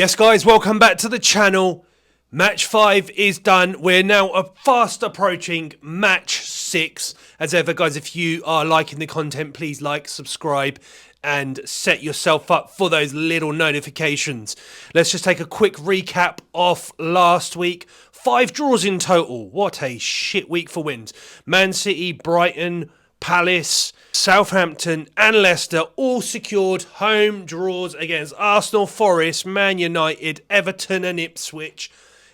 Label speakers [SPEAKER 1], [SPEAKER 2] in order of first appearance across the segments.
[SPEAKER 1] Yes, guys, welcome back to the channel. Match 5 is done. We're now fast approaching match 6. As ever, guys, if you are liking the content, please like, subscribe, and set yourself up for those little notifications. Let's just take a quick recap of last week. 5 draws in total. What a shit week for wins. Man City, Brighton, Palace, Southampton and Leicester all secured home draws against Arsenal, Forest, Man United, Everton and Ipswich.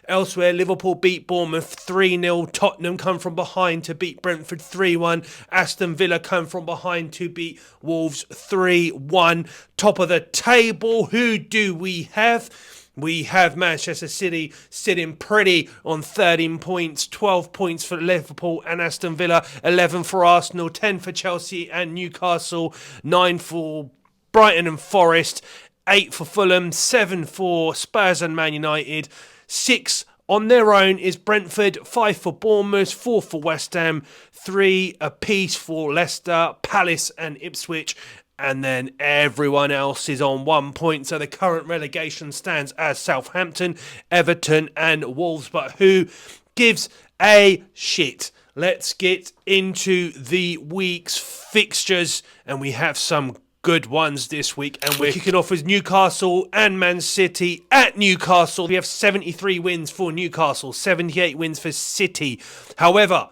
[SPEAKER 1] Elsewhere, Liverpool beat Bournemouth 3-0. Tottenham come from behind to beat Brentford 3-1. Aston Villa come from behind to beat Wolves 3-1. Top of the table, who do we have? We have Manchester City sitting pretty on 13 points, 12 points for Liverpool and Aston Villa, 11 for Arsenal, 10 for Chelsea and Newcastle, 9 for Brighton and Forest, 8 for Fulham, 7 for Spurs and Man United, 6 on their own is Brentford, 5 for Bournemouth, 4 for West Ham, 3 apiece for Leicester, Palace and Ipswich. And then everyone else is on 1 point. So the current relegation stands as Southampton, Everton and Wolves. But who gives a shit? Let's get into the week's fixtures. And we have some good ones this week. And we're kicking off with Newcastle and Man City at Newcastle. We have 73 wins for Newcastle, 78 wins for City. However,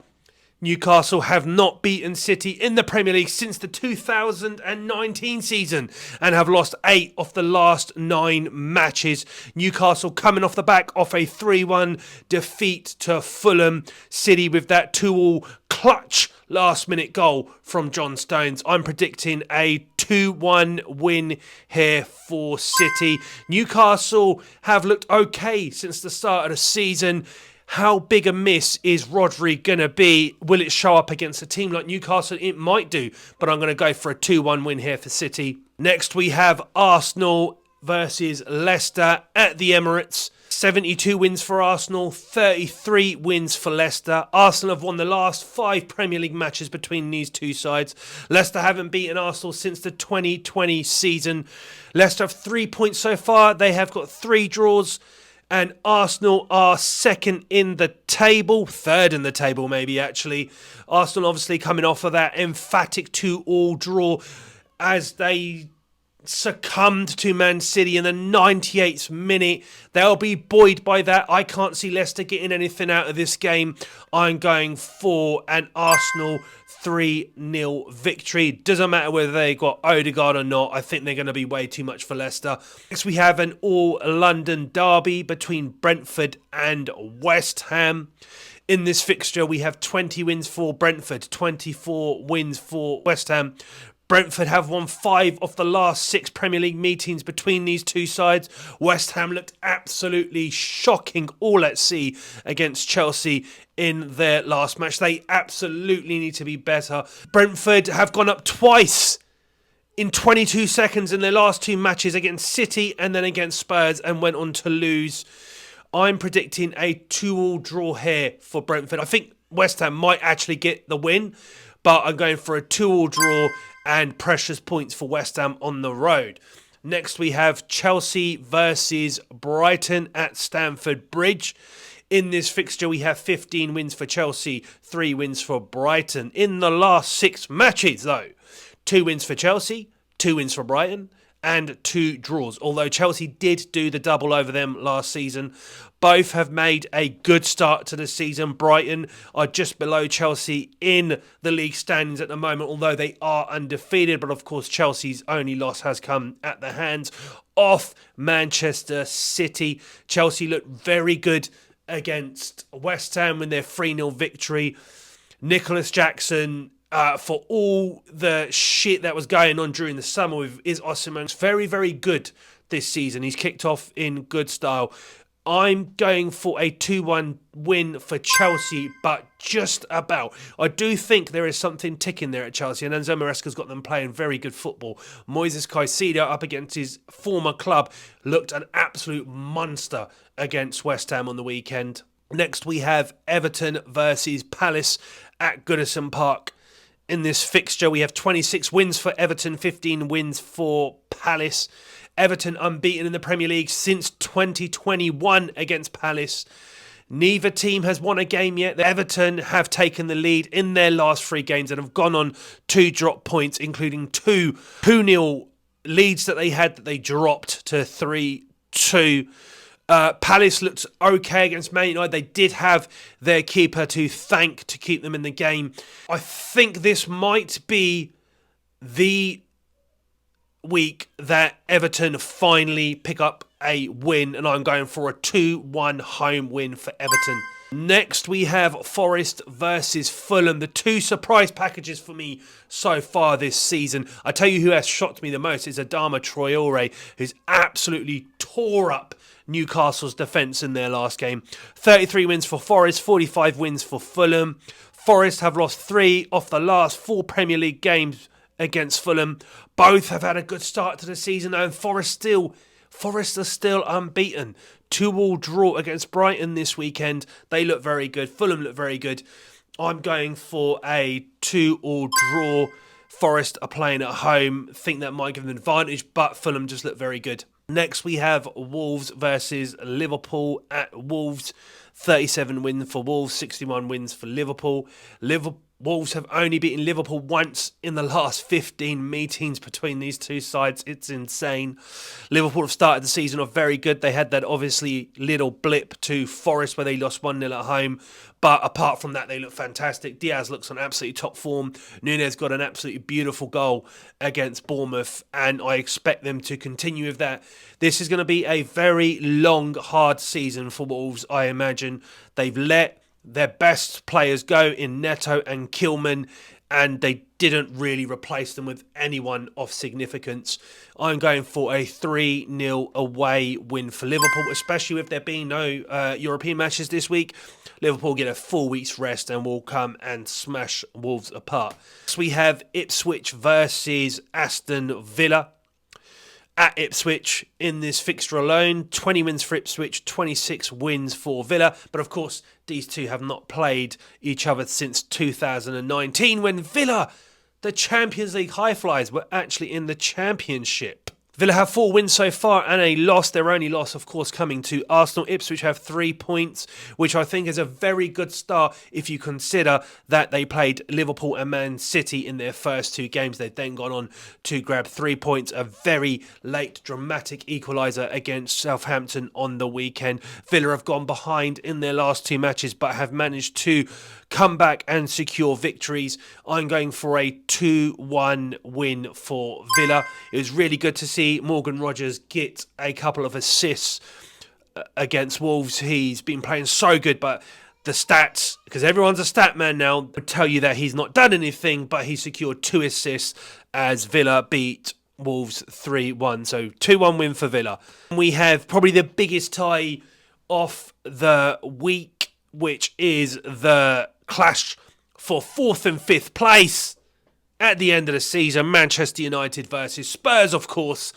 [SPEAKER 1] Newcastle have not beaten City in the Premier League since the 2019 season and have lost 8 of the last 9 matches. Newcastle coming off the back of a 3-1 defeat to Fulham. City with that 2-2 clutch last-minute goal from John Stones. I'm predicting a 2-1 win here for City. Newcastle have looked okay since the start of the season. How big a miss is Rodri going to be? Will it show up against a team like Newcastle? It might do, but I'm going to go for a 2-1 win here for City. Next, we have Arsenal versus Leicester at the Emirates. 72 wins for Arsenal, 33 wins for Leicester. Arsenal have won the last 5 Premier League matches between these two sides. Leicester haven't beaten Arsenal since the 2020 season. Leicester have 3 points so far. They have got 3 draws. And Arsenal are second in the table, third in the table maybe actually. Arsenal obviously coming off of that emphatic 2-2 draw as they succumbed to Man City in the 98th minute. They'll be buoyed by that. I can't see Leicester getting anything out of this game. I'm going for an Arsenal 3-0 victory. Doesn't matter whether they got Odegaard or not. I think they're going to be way too much for Leicester. Next we have an all-London derby between Brentford and West Ham. In this fixture we have 20 wins for Brentford, 24 wins for West Ham. Brentford have won 5 of the last 6 Premier League meetings between these two sides. West Ham looked absolutely shocking all at sea against Chelsea in their last match. They absolutely need to be better. Brentford have gone up twice in 22 seconds in their last 2 matches against City and then against Spurs and went on to lose. I'm predicting a 2-2 draw here for Brentford. I think West Ham might actually get the win, but I'm going for a 2-2 draw and precious points for West Ham on the road. Next we have Chelsea versus Brighton at Stamford Bridge. In this fixture we have 15 wins for Chelsea, 3 wins for Brighton. In the last 6 matches though, 2 wins for Chelsea, 2 wins for Brighton and 2 draws. Although Chelsea did do the double over them last season. Both have made a good start to the season. Brighton are just below Chelsea in the league standings at the moment, although they are undefeated. But of course, Chelsea's only loss has come at the hands of Manchester City. Chelsea looked very good against West Ham in their 3-0 victory. Nicholas Jackson, for all the shit that was going on during the summer with Is Osimhen, very, very good this season. He's kicked off in good style. I'm going for a 2-1 win for Chelsea, but just about. I do think there is something ticking there at Chelsea, and Enzo Maresca's got them playing very good football. Moises Caicedo up against his former club looked an absolute monster against West Ham on the weekend. Next we have Everton versus Palace at Goodison Park. In this fixture we have 26 wins for Everton, 15 wins for Palace. Everton unbeaten in the Premier League since 2021 against Palace. Neither team has won a game yet. Everton have taken the lead in their last 3 games and have gone on to drop points, including 2-0 leads that they had that they dropped to 3-2. Palace looked okay against Man United. They did have their keeper to thank to keep them in the game. I think this might be the week that Everton finally pick up a win, and I'm going for a 2-1 home win for Everton. Next, we have Forest versus Fulham, the 2 surprise packages for me so far this season. I tell you who has shocked me the most is Adama Traore, who's absolutely tore up Newcastle's defence in their last game. 33 wins for Forest, 45 wins for Fulham. Forest have lost 3 off the last 4 Premier League games against Fulham. Both have had a good start to the season, and Forest are still unbeaten. 2-2 draw against Brighton this weekend. They look very good. Fulham look very good. I'm going for a 2-2 draw. Forest are playing at home. Think that might give them an advantage, but Fulham just look very good. Next, we have Wolves versus Liverpool at Wolves. 37 wins for Wolves, 61 wins for Liverpool. Wolves have only beaten Liverpool once in the last 15 meetings between these two sides. It's insane. Liverpool have started the season off very good. They had that obviously little blip to Forest where they lost 1-0 at home. But apart from that, they look fantastic. Diaz looks on absolutely top form. Nunez got an absolutely beautiful goal against Bournemouth, and I expect them to continue with that. This is going to be a very long, hard season for Wolves, I imagine. They've let their best players go in Neto and Kilman, and they didn't really replace them with anyone of significance. I'm going for a 3-0 away win for Liverpool, especially with there being no European matches this week. Liverpool get a 4 weeks rest and will come and smash Wolves apart. So we have Ipswich versus Aston Villa. At Ipswich in this fixture alone, 20 wins for Ipswich, 26 wins for Villa. But of course, these two have not played each other since 2019 when Villa, the Champions League highflyers, were actually in the Championship. Villa have 4 wins so far and a loss. Their only loss, of course, coming to Arsenal. Ipswich have 3 points, which I think is a very good start if you consider that they played Liverpool and Man City in their first 2 games. They've then gone on to grab 3 points, a very late dramatic equaliser against Southampton on the weekend. Villa have gone behind in their last 2 matches but have managed to come back and secure victories. I'm going for a 2-1 win for Villa. It was really good to see Morgan Rogers get a couple of assists against Wolves. He's been playing so good, but the stats, because everyone's a stat man now, would tell you that he's not done anything, but he secured 2 assists as Villa beat Wolves 3-1. So 2-1 win for Villa. We have probably the biggest tie of the week, which is the clash for 4th and 5th place at the end of the season. Manchester United versus Spurs, of course,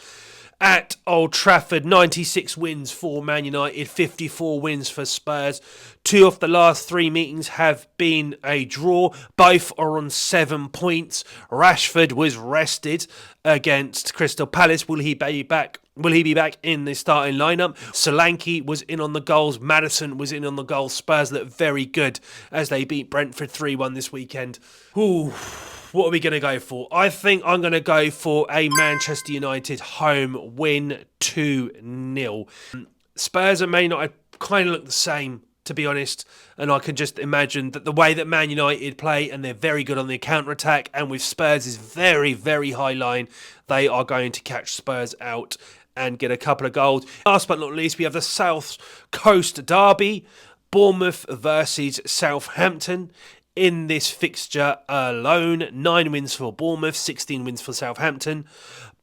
[SPEAKER 1] at Old Trafford. 96 wins for Man United, 54 wins for Spurs. 2 of the last 3 meetings have been a draw. Both are on 7 points. Rashford was rested against Crystal Palace. Will he be back? Will he be back in the starting lineup? Solanke was in on the goals. Maddison was in on the goals. Spurs look very good as they beat Brentford 3-1 this weekend. Ooh, what are we going to go for? I think I'm going to go for a Manchester United home win 2-0. Spurs and Man United kind of look the same, to be honest, and I can just imagine that the way that Man United play, and they're very good on the counter-attack, and with Spurs' very, very high line, they are going to catch Spurs out and get a couple of goals. Last but not least, we have the South Coast Derby, Bournemouth versus Southampton. In this fixture alone, 9 wins for Bournemouth, 16 wins for Southampton.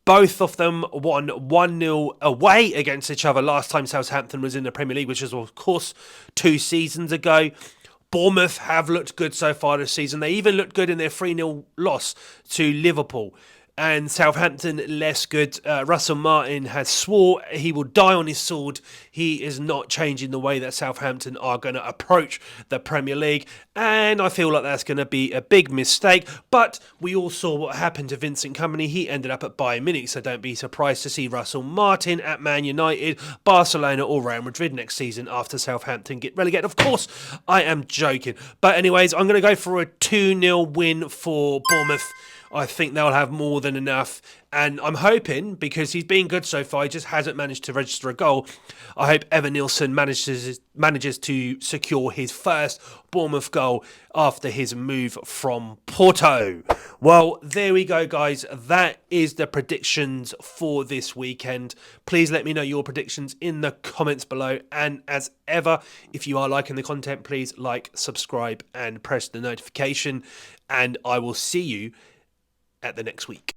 [SPEAKER 1] Both of them won 1-0 away against each other last time Southampton was in the Premier League, which was, of course, 2 seasons ago. Bournemouth have looked good so far this season. They even looked good in their 3-0 loss to Liverpool. and Southampton less good. Russell Martin has swore he will die on his sword. He is not changing the way that Southampton are going to approach the Premier League, and I feel like that's going to be a big mistake. But we all saw what happened to Vincent Kompany. He ended up at Bayern Munich, so don't be surprised to see Russell Martin at Man United, Barcelona or Real Madrid next season after Southampton get relegated. Of course, I am joking. But anyways, I'm going to go for a 2-0 win for Bournemouth. I think they'll have more than enough. And I'm hoping, because he's been good so far, he just hasn't managed to register a goal. I hope Evan Nielsen manages to secure his first Bournemouth goal after his move from Porto. Well, there we go, guys. That is the predictions for this weekend. Please let me know your predictions in the comments below. And as ever, if you are liking the content, please like, subscribe, and press the notification. And I will see you at the next week.